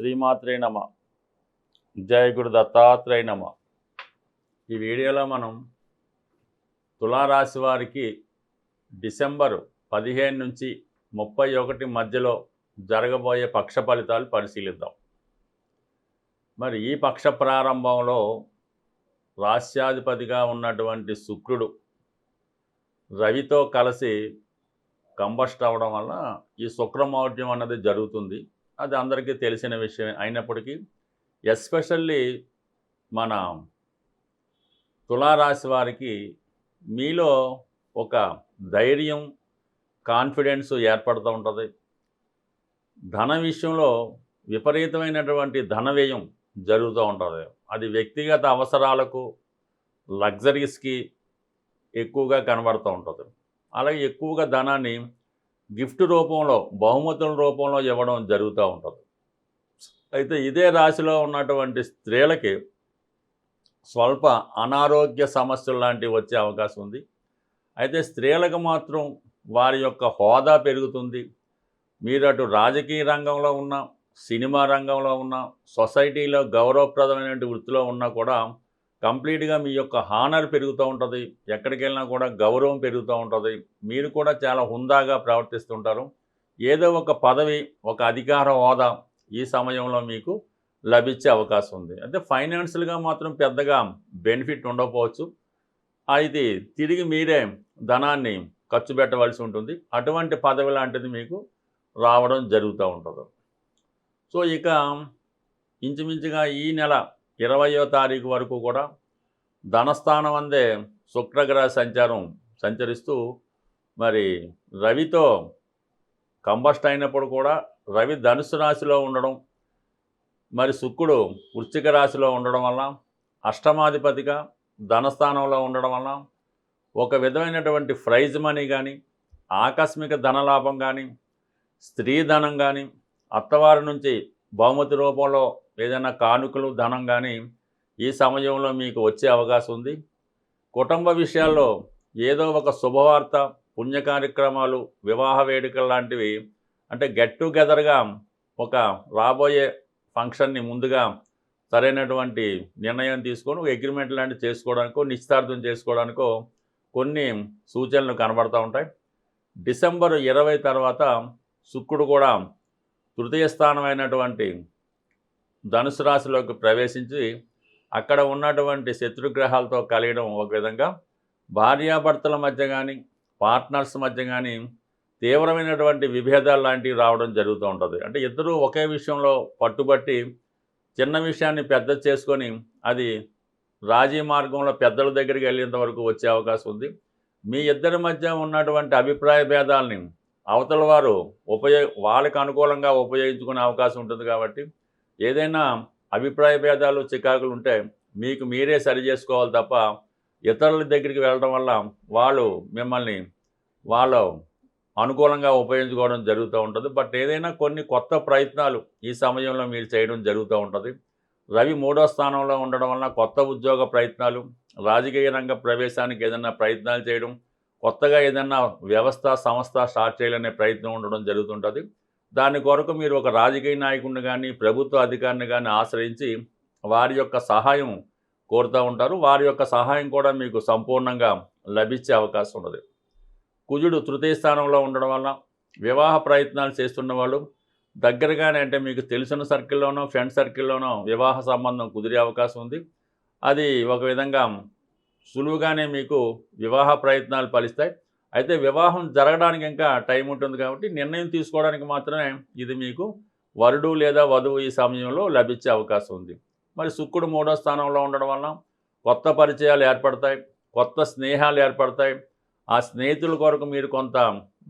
శ్రీమాత్రే నమ. జయ గురు దత్తాత్రేయ నమ. ఈ వీడియోలో మనం తులారాశి వారికి డిసెంబర్ 15 నుంచి 31 మధ్యలో జరగబోయే పక్ష ఫలితాలు పరిశీలిద్దాం. మరి ఈ పక్ష ప్రారంభంలో రాస్యాధిపతిగా ఉన్నటువంటి శుక్రుడు రవితో కలిసి కంబస్ట్ అవ్వడం వల్ల ఈ శుక్రమౌఢ్యం అన్నది జరుగుతుంది. అది అందరికీ తెలిసిన విషయం అయినప్పటికీ ఎస్పెషల్లీ మన తులారాశి వారికి మీలో ఒక ధైర్యం, కాన్ఫిడెన్స్ ఏర్పడుతూ ఉంటుంది. ధన విషయంలో విపరీతమైనటువంటి ధన వ్యయం జరుగుతూ ఉంటుంది. అది వ్యక్తిగత అవసరాలకు, లగ్జరీస్కి ఎక్కువగా కనబడుతూ ఉంటుంది. అలాగే ఎక్కువగా ధనాన్ని గిఫ్ట్ రూపంలో, బహుమతుల రూపంలో ఇవ్వడం జరుగుతూ ఉంటుంది. అయితే ఇదే రాశిలో ఉన్నటువంటి స్త్రీలకి స్వల్ప అనారోగ్య సమస్యలు లాంటివి వచ్చే అవకాశం ఉంది. అయితే స్త్రీలకు మాత్రం వారి యొక్క హోదా పెరుగుతుంది. మీరు అటు రాజకీయ రంగంలో ఉన్న, సినిమా రంగంలో ఉన్న, సొసైటీలో గౌరవప్రదమైన వృత్తిలో ఉన్నా కూడా కంప్లీట్గా మీ యొక్క హానర్ పెరుగుతూ ఉంటుంది. ఎక్కడికి వెళ్ళినా కూడా గౌరవం పెరుగుతూ ఉంటుంది. మీరు కూడా చాలా హుందాగా ప్రవర్తిస్తుంటారు. ఏదో ఒక పదవి, ఒక అధికార హోదా ఈ సమయంలో మీకు లభించే అవకాశం ఉంది. అంటే ఫైనాన్షియల్గా మాత్రం పెద్దగా బెనిఫిట్ ఉండకపోవచ్చు. అయితే తిరిగి మీరే ధనాన్ని ఖర్చు పెట్టవలసి ఉంటుంది. అటువంటి పదవి లాంటిది మీకు రావడం జరుగుతూ ఉంటుంది. సో ఇక ఇంచుమించుగా ఈ నెల 20వ తారీఖు వరకు కూడా ధనస్థానం అందే శుక్రగ్రహ సంచారం సంచరిస్తూ మరి రవితో కంబస్ట్ అయినప్పుడు కూడా రవి ధనుసు రాశిలో ఉండడం, మరి శుక్రుడు వృశ్చిక రాశిలో ఉండడం వల్ల, అష్టమాధిపతిగా ధనస్థానంలో ఉండడం వల్ల ఒక విధమైనటువంటి ప్రైజ్ మనీ కానీ, ఆకస్మిక ధనలాభం కానీ, స్త్రీ ధనం కానీ, అత్తవారి నుంచి బహుమతి రూపంలో ఏదైనా కానుకలు, ధనం కానీ ఈ సమయంలో మీకు వచ్చే అవకాశం ఉంది. కుటుంబ విషయాల్లో ఏదో ఒక శుభవార్త, పుణ్య కార్యక్రమాలు, వివాహ వేడుకలు లాంటివి, అంటే గెట్ టుగెదర్గా ఒక రాబోయే ఫంక్షన్ని ముందుగా సరైనటువంటి నిర్ణయం తీసుకొని అగ్రిమెంట్ లాంటివి చేసుకోవడానికో, నిశ్చితార్థం చేసుకోవడానికో కొన్ని సూచనలు కనబడుతూ ఉంటాయి. డిసెంబర్ 20 తర్వాత శుక్రుడు కూడా తృతీయ స్థానమైనటువంటి ధనుసు రాశిలోకి ప్రవేశించి అక్కడ ఉన్నటువంటి శత్రుగ్రహాలతో కలియడం ఒక విధంగా భార్యాభర్తల మధ్య కానీ, పార్ట్నర్స్ మధ్య కానీ తీవ్రమైనటువంటి విభేదాలు లాంటివి రావడం జరుగుతూ ఉంటుంది. అంటే ఇద్దరూ ఒకే విషయంలో పట్టుబట్టి చిన్న విషయాన్ని పెద్ద చేసుకొని అది రాజీ మార్గంలో పెద్దల దగ్గరికి వెళ్ళేంత వరకు వచ్చే అవకాశం ఉంది. మీ ఇద్దరి మధ్య ఉన్నటువంటి అభిప్రాయ భేదాలని అవతల వారు వాళ్ళకి అనుకూలంగా ఉపయోగించుకునే అవకాశం ఉంటుంది. కాబట్టి ఏదైనా అభిప్రాయ భేదాలు, చికాకులు ఉంటే మీకు మీరే సరి చేసుకోవాలి తప్ప ఇతరుల దగ్గరికి వెళ్ళడం వల్ల వాళ్ళు మిమ్మల్ని వాళ్ళు అనుకూలంగా ఉపయోగించుకోవడం జరుగుతూ ఉంటుంది. బట్ ఏదైనా కొన్ని కొత్త ప్రయత్నాలు ఈ సమయంలో మీరు చేయడం జరుగుతూ ఉంటుంది. రవి 3వ స్థానంలో ఉండడం వలన కొత్త ఉద్యోగ ప్రయత్నాలు, రాజకీయ రంగ ప్రవేశానికి ఏదైనా ప్రయత్నాలు చేయడం, కొత్తగా ఏదైనా వ్యవస్థ, సంస్థ స్టార్ట్ చేయాలనే ప్రయత్నం ఉండడం జరుగుతుంటుంది. దాని కొరకు మీరు ఒక రాజకీయ నాయకుడిని కానీ, ప్రభుత్వ అధికారిని కానీ ఆశ్రయించి వారి యొక్క సహాయం కోరుతూ ఉంటారు. వారి యొక్క సహాయం కూడా మీకు సంపూర్ణంగా లభించే అవకాశం ఉన్నది. కుజుడు తృతీయ స్థానంలో ఉండడం వల్ల వివాహ ప్రయత్నాలు చేస్తున్న వాళ్ళు దగ్గరగానే, అంటే మీకు తెలిసిన సర్కిల్లోనో, ఫ్రెండ్ సర్కిల్లోనో వివాహ సంబంధం కుదిరే అవకాశం ఉంది. అది ఒక విధంగా సులువుగానే మీకు వివాహ ప్రయత్నాలు ఫలిస్తాయి. అయితే వివాహం జరగడానికి ఇంకా టైం ఉంటుంది కాబట్టి నిర్ణయం తీసుకోవడానికి మాత్రమే ఇది మీకు వరుడు లేదా వధువు ఈ సమయంలో లభించే అవకాశం ఉంది. మరి శుక్రుడు 3వ స్థానంలో ఉండడం వలన కొత్త పరిచయాలు ఏర్పడతాయి, కొత్త స్నేహాలు ఏర్పడతాయి. ఆ స్నేహితుల కొరకు మీరు కొంత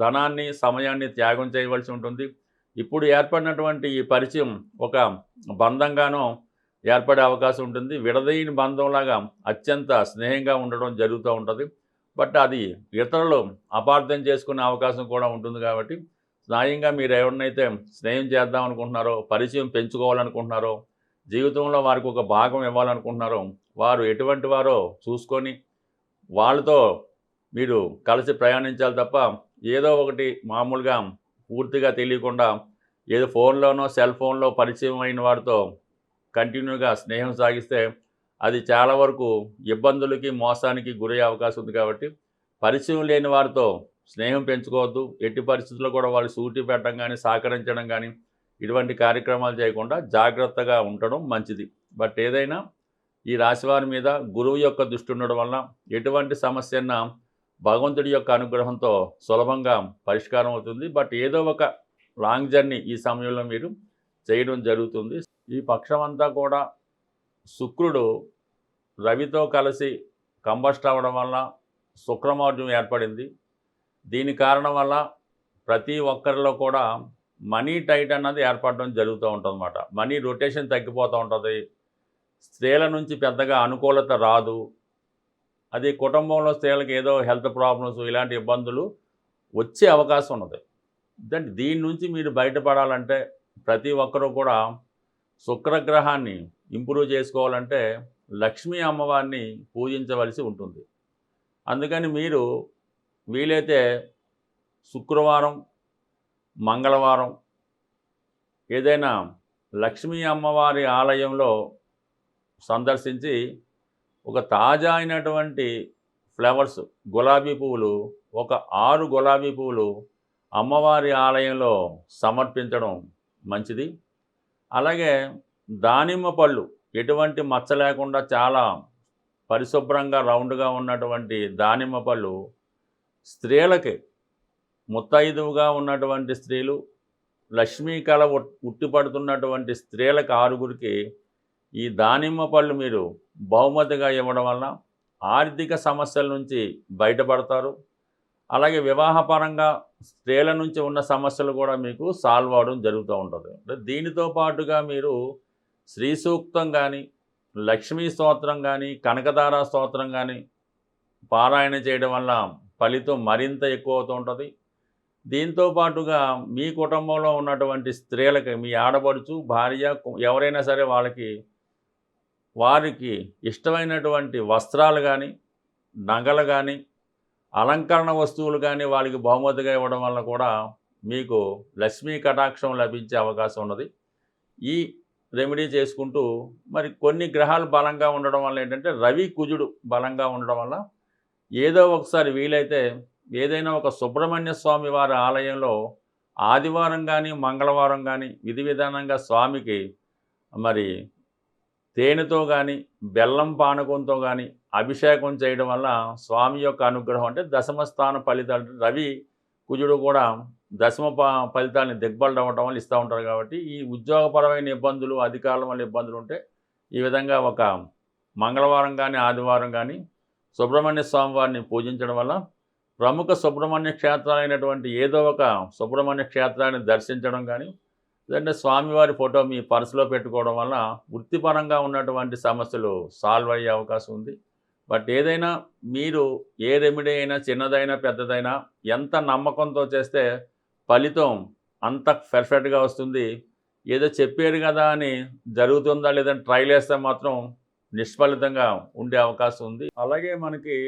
ధనాన్ని, సమయాన్ని త్యాగం చేయవలసి ఉంటుంది. ఇప్పుడు ఏర్పడినటువంటి ఈ పరిచయం ఒక బంధంగానో ఏర్పడే అవకాశం ఉంటుంది. విడదీయని బంధంలాగా అత్యంత స్నేహంగా ఉండడం జరుగుతూ ఉంటుంది. బట్ అది ఇతరులు అపార్థం చేసుకునే అవకాశం కూడా ఉంటుంది. కాబట్టి స్నేహంగా మీరు ఎవరినైతే స్నేహం చేద్దాం అనుకుంటున్నారో, పరిచయం పెంచుకోవాలనుకుంటున్నారో, జీవితంలో వారికి ఒక భాగం ఇవ్వాలనుకుంటున్నారో వారు ఎటువంటి వారో చూసుకొని వాళ్ళతో మీరు కలిసి ప్రయాణించాలి తప్ప ఏదో ఒకటి మామూలుగా పూర్తిగా తెలియకుండా ఏదో ఫోన్లోనో సెల్ ఫోన్లో పరిచయం అయిన వారితో కంటిన్యూగా స్నేహం సాగిస్తే అది చాలా వరకు ఇబ్బందులకి మోసానికి గురయ్యే అవకాశం ఉంది. కాబట్టి పరిచయం లేని వారితో స్నేహం పెంచుకోవద్దు. ఎట్టి పరిస్థితుల్లో కూడా వాళ్ళు సూటి పెట్టడం కానీ సహకరించడం కానీ ఇటువంటి కార్యక్రమాలు చేయకుండా జాగ్రత్తగా ఉండడం మంచిది. బట్ ఏదైనా ఈ రాశివారి మీద గురువు యొక్క దృష్టి ఉండడం వలన ఎటువంటి సమస్యన్నా భగవంతుడి యొక్క అనుగ్రహంతో సులభంగా పరిష్కారం అవుతుంది. బట్ ఏదో ఒక లాంగ్ జర్నీ ఈ సమయంలో మీరు చేయడం జరుగుతుంది. ఈ పక్షం అంతా కూడా శుక్రుడు రవితో కలిసి కంబస్ట్ అవ్వడం వల్ల శుక్రమౌఢ్యం ఏర్పడింది. దీని కారణం వల్ల ప్రతి ఒక్కరిలో కూడా మనీ టైట్ అన్నది ఏర్పడడం జరుగుతూ ఉంటుందన్నమాట. మనీ రొటేషన్ తగ్గిపోతూ ఉంటుంది. స్త్రీల నుంచి పెద్దగా అనుకూలత రాదు. అది కుటుంబంలో స్త్రీలకు ఏదో హెల్త్ ప్రాబ్లమ్స్ ఇలాంటి ఇబ్బందులు వచ్చే అవకాశం ఉన్నది. దీని నుంచి మీరు బయటపడాలంటే ప్రతి ఒక్కరూ కూడా శుక్రగ్రహాన్ని ఇంప్రూవ్ చేసుకోవాలంటే లక్ష్మీ అమ్మవారిని పూజించవలసి ఉంటుంది. అందుకని మీరు వీలైతే శుక్రవారం, మంగళవారం ఏదైనా లక్ష్మీ అమ్మవారి ఆలయంలో సందర్శించి ఒక తాజా అయినటువంటి ఫ్లవర్స్ గులాబీ పువ్వులు ఒక 6 గులాబీ పువ్వులు అమ్మవారి ఆలయంలో సమర్పించడం మంచిది. అలాగే దానిమ్మ పళ్ళు ఎటువంటి మచ్చ లేకుండా చాలా పరిశుభ్రంగా రౌండ్గా ఉన్నటువంటి దానిమ్మ పళ్ళు స్త్రీలకి ముత్తైదువుగా ఉన్నటువంటి స్త్రీలు లక్ష్మీ కళ ఉట్టిపడుతున్నటువంటి స్త్రీలకు 6గురికి ఈ దానిమ్మ పళ్ళు మీరు బహుమతిగా ఇవ్వడం వలన ఆర్థిక సమస్యల నుంచి బయటపడతారు. అలాగే వివాహపరంగా స్త్రీల నుంచి ఉన్న సమస్యలు కూడా మీకు సాల్వ్ అవడం జరుగుతూ ఉంటుంది. అంటే దీనితో పాటుగా మీరు శ్రీ సూక్తం కానీ లక్ష్మీ స్తోత్రం కానీ కనకదార స్తోత్రం కానీ పారాయణ చేయడం వల్ల ఫలితం మరింత ఎక్కువ అవుతూ ఉంటుంది. దీంతో పాటుగా మీ కుటుంబంలో ఉన్నటువంటి స్త్రీలకి మీ ఆడపడుచు భార్య ఎవరైనా సరే వారికి ఇష్టమైనటువంటి వస్త్రాలు కానీ నగలు కానీ అలంకరణ వస్తువులు కానీ వాళ్ళకి బహుమతిగా ఇవ్వడం వల్ల కూడా మీకు లక్ష్మీ కటాక్షం లభించే అవకాశం ఉన్నది. ఈ రెమెడీ చేసుకుంటూ మరి కొన్ని గ్రహాలు బలంగా ఉండడం వల్ల ఏంటంటే రవి కుజుడు బలంగా ఉండడం వల్ల ఏదో ఒకసారి వీలైతే ఏదైనా ఒక సుబ్రహ్మణ్య స్వామి వారి ఆలయంలో ఆదివారం కానీ మంగళవారం కానీ విధి విధానంగా స్వామికి మరి తేనెతో కానీ బెల్లం పానకంతో కానీ అభిషేకం చేయడం వల్ల స్వామి యొక్క అనుగ్రహం అంటే దశమ స్థాన ఫలితాలు రవి కుజుడు కూడా దశమ ఫలితాలని దిగ్బలం అవ్వడం వల్ల ఇస్తూ ఉంటారు. కాబట్టి ఈ ఉద్యోగపరమైన ఇబ్బందులు అధికారుల వల్ల ఇబ్బందులు ఉంటే ఈ విధంగా ఒక మంగళవారం కానీ ఆదివారం కానీ సుబ్రహ్మణ్య స్వామి వారిని పూజించడం వల్ల ప్రముఖ సుబ్రహ్మణ్య క్షేత్రాలైనటువంటి ఏదో ఒక సుబ్రహ్మణ్య క్షేత్రాన్ని దర్శించడం కానీ లేదంటే స్వామివారి ఫోటో మీ పర్సులో పెట్టుకోవడం వల్ల వృత్తిపరంగా ఉన్నటువంటి సమస్యలు సాల్వ్ అయ్యే అవకాశం ఉంది. బట్ ఏదైనా మీరు ఏ రెమెడీ అయినా చిన్నదైనా పెద్దదైనా ఎంత నమ్మకంతో చేస్తే ఫలితం అంత పర్ఫెక్ట్గా వస్తుంది. ఏదో చెప్పారు కదా అని జరుగుతుందా లేదంటే ట్రైల్ వేస్తే మాత్రం నిష్ఫలితంగా ఉండే అవకాశం ఉంది. అలాగే మనకి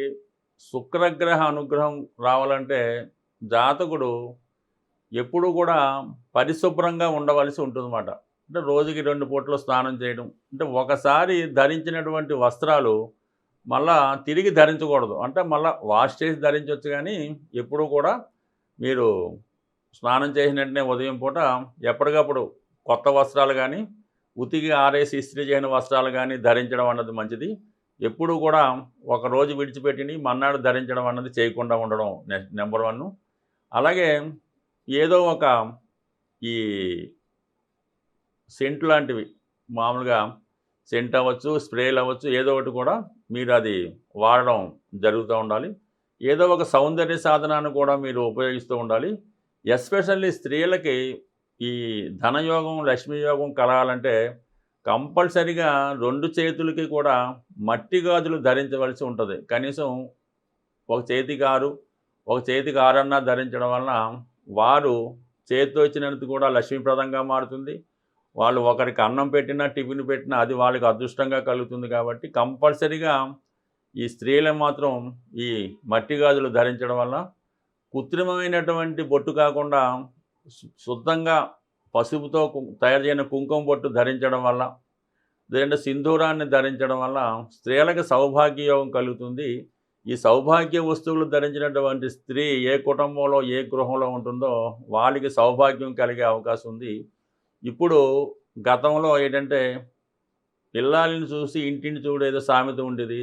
శుక్రగ్రహ అనుగ్రహం రావాలంటే జాతకుడు ఎప్పుడు కూడా పరిశుభ్రంగా ఉండవలసి ఉంటుందన్నమాట. అంటే రోజుకి 2 పూటలు స్నానం చేయడం, అంటే ఒకసారి ధరించినటువంటి వస్త్రాలు మళ్ళా తిరిగి ధరించకూడదు. అంటే మళ్ళీ వాష్ చేసి ధరించవచ్చు, కానీ ఎప్పుడూ కూడా మీరు స్నానం చేసిన వెంటనే ఉదయం పూట ఎప్పటికప్పుడు కొత్త వస్త్రాలు కానీ ఉతికి ఆరేసి ఇస్త్రీ చేయని వస్త్రాలు కానీ ధరించడం అన్నది మంచిది. ఎప్పుడూ కూడా ఒక రోజు విడిచిపెట్టిని మన్నాడు ధరించడం అన్నది చేయకుండా ఉండడం నెంబర్ 1. అలాగే ఏదో ఒక ఈ సెంట్ లాంటివి మామూలుగా సెంట్ అవ్వచ్చు, స్ప్రేలు అవ్వచ్చు, ఏదో ఒకటి కూడా మీరు అది వాడడం జరుగుతూ ఉండాలి. ఏదో ఒక సౌందర్య సాధనాన్ని కూడా మీరు ఉపయోగిస్తూ ఉండాలి. ఎస్పెషల్లీ స్త్రీలకి ఈ ధనయోగం లక్ష్మీ యోగం కలగాలంటే కంపల్సరిగా 2 చేతులకి కూడా మట్టి గాజులు ధరించవలసి ఉంటుంది. కనీసం ఒక చేతికి 6 ఒక చేతికి 6 అన్నా ధరించడం వలన వారు చేతితో ఇచ్చినందుకు కూడా లక్ష్మీప్రదంగా మారుతుంది. వాళ్ళు ఒకరికి అన్నం పెట్టినా టిఫిన్ పెట్టినా అది వాళ్ళకి అదృష్టంగా కలుగుతుంది. కాబట్టి కంపల్సరిగా ఈ స్త్రీలు మాత్రం ఈ మట్టి గాజులు ధరించడం వల్ల కృత్రిమమైనటువంటి బొట్టు కాకుండా శుద్ధంగా పసుపుతో తయారు చేయని కుంకుమ బొట్టు ధరించడం వల్ల, లేదంటే సింధూరాన్ని ధరించడం వల్ల స్త్రీలకు సౌభాగ్యయోగం కలుగుతుంది. ఈ సౌభాగ్య వస్తువులు ధరించినటువంటి స్త్రీ ఏ కుటుంబంలో, ఏ గృహంలో ఉంటుందో వాళ్ళకి సౌభాగ్యం కలిగే అవకాశం ఉంది. ఇప్పుడు గతంలో ఏంటంటే, ఇల్లాలిని చూసి ఇంటిని చూడు ఏదో సామెత ఉండేది.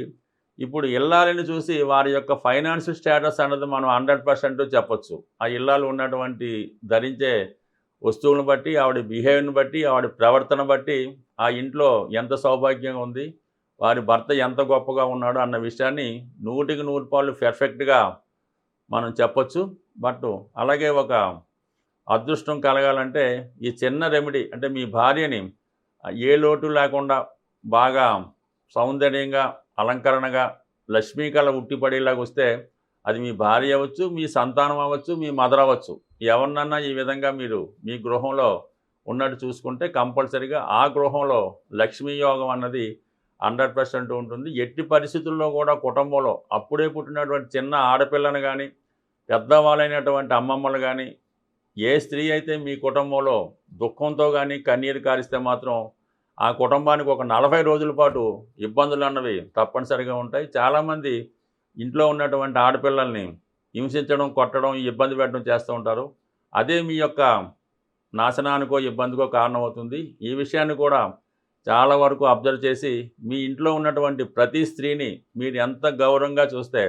ఇప్పుడు ఇల్లాలిని చూసి వారి యొక్క ఫైనాన్షియల్ స్టేటస్ అన్నది మనం 100% చెప్పొచ్చు. ఆ ఇల్లాలు ఉన్నటువంటి ధరించే వస్తువులను బట్టి, ఆవిడ బిహేవియర్‌ని బట్టి, ఆవిడ ప్రవర్తన బట్టి ఆ ఇంట్లో ఎంత సౌభాగ్యంగా ఉంది, వారి భర్త ఎంత గొప్పగా ఉన్నాడు అన్న విషయాన్ని 100కి 100 పాళ్ళు పెర్ఫెక్ట్‌గా మనం చెప్పొచ్చు. బట్ అలాగే ఒక అదృష్టం కలగాలంటే ఈ చిన్న రెమెడీ అంటే మీ భార్యని ఏ లోటు లేకుండా బాగా సౌందర్యంగా, అలంకరణగా, లక్ష్మీ కళ ఉట్టిపడేలాగా వస్తే అది మీ భార్య అవ్వచ్చు, మీ సంతానం అవ్వచ్చు, మీ మదర్ అవ్వచ్చు. ఎవరినన్నా ఈ విధంగా మీరు మీ గృహంలో ఉన్నట్టు చూసుకుంటే కంపల్సరీగా ఆ గృహంలో లక్ష్మీ యోగం అన్నది 100% ఉంటుంది. ఎట్టి పరిస్థితుల్లో కూడా కుటుంబంలో అప్పుడే పుట్టినటువంటి చిన్న ఆడపిల్లను కానీ, పెద్దవాళ్ళైనటువంటి అమ్మమ్మలు కానీ, ఏ స్త్రీ అయితే మీ కుటుంబంలో దుఃఖంతో కానీ కన్నీరు కారిస్తే మాత్రం ఆ కుటుంబానికి ఒక 40 రోజుల పాటు ఇబ్బందులు అన్నవి తప్పనిసరిగా ఉంటాయి. చాలామంది ఇంట్లో ఉన్నటువంటి ఆడపిల్లల్ని హింసించడం, కొట్టడం, ఇబ్బంది పెట్టడం చేస్తూ ఉంటారు. అదే మీ యొక్క నాశనానికో, ఇబ్బందికో కారణమవుతుంది. ఈ విషయాన్ని కూడా చాలా వరకు అబ్జర్వ్ చేసి మీ ఇంట్లో ఉన్నటువంటి ప్రతి స్త్రీని మీరు ఎంత గౌరవంగా చూస్తే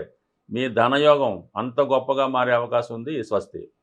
మీ ధనయోగం అంత గొప్పగా మారే అవకాశం ఉంది. స్వస్తి.